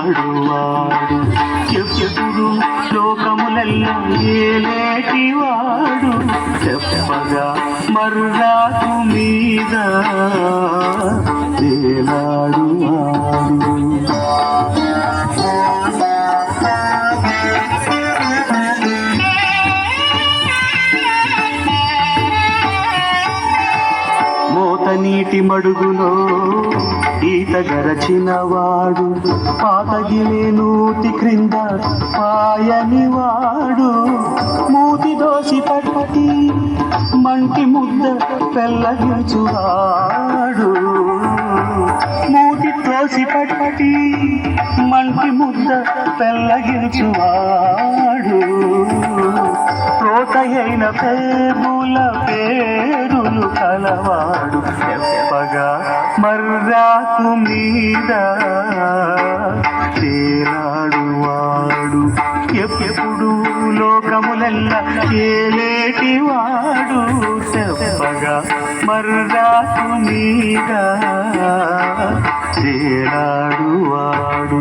తేలాడువాడు ఎప్పుడు లోకములెల్లా ఏలేటివాడు చెప్పగా మర్రాకు మీద తేలాడువాడు నీటి మడుగులో ఈత గరచినవాడు పాతగిలే నూతి క్రింద పాయని వాడు మూతి దోసి పట్టి మంటి ముద్ద పెళ్ళగించువాడు మూతి దోసి పట్టి మంటి ముద్ద పెళ్ళగించువాడు రోతయైన పేరుల పేరులు కలవాడు చెప్పగా మర్రాకు మీద తేలాడువాడు ఎప్పుడు లోకములెల్లా ఏలేటివాడు చెప్పగా మర్రాకు మీద తేలాడువాడు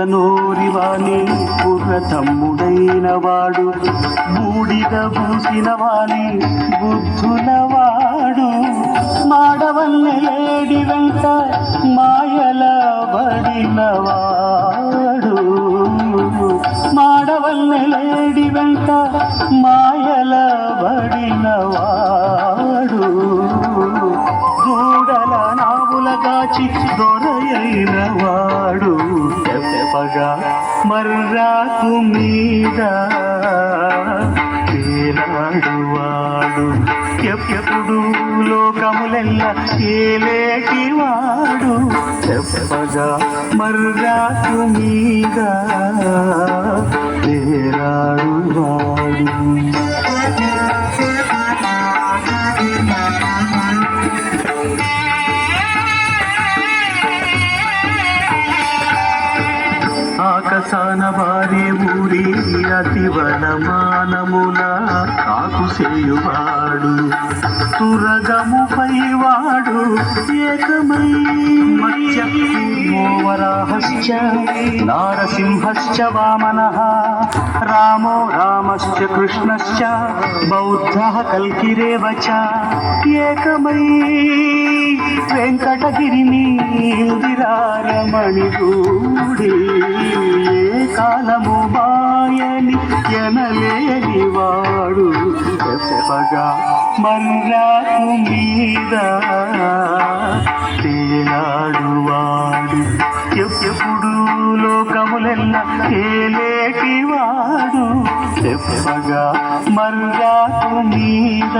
నోరివాణి పుర్ర తమ్ముడైన వాడు బూడిద పూసిన వాణి బుద్ధులవాడు మాడవల్లెలేడి వెంట మాయల బడినవాడు మాడవల్లెలేడి వెంట మాయల బడినవాడు దూడల నావుల గాచి దొరయైన వాడు చెప్పగా మర్రాకు మీద తేలాడువాడు ఎప్పుడు లోకములెల్లా ఏలేటివాడు చెప్పగా మర్రాకు మీద తేలాడువాడు ఆకాశాన వారి ఊరి అతివనమానముల కాకుసేయువాడు తురగముపై వాడు ఏకమై మత్స్యవరాహశ్చ నారసింహశ్చ వామనః రామో రామశ్చ కృష్ణశ్చ బౌద్ధః కల్కిరేవ చ ఏకమై వెంకటగిరిని ఇందిరారమణిగూడి కాలము బాయని ఎనలేని వాడు చెప్పగా మర్రాకు మీద తేలాడువాడు ఎప్పుడు లోకములెల్లా ఏలేటివాడు చెప్పగా మర్రాకు మీద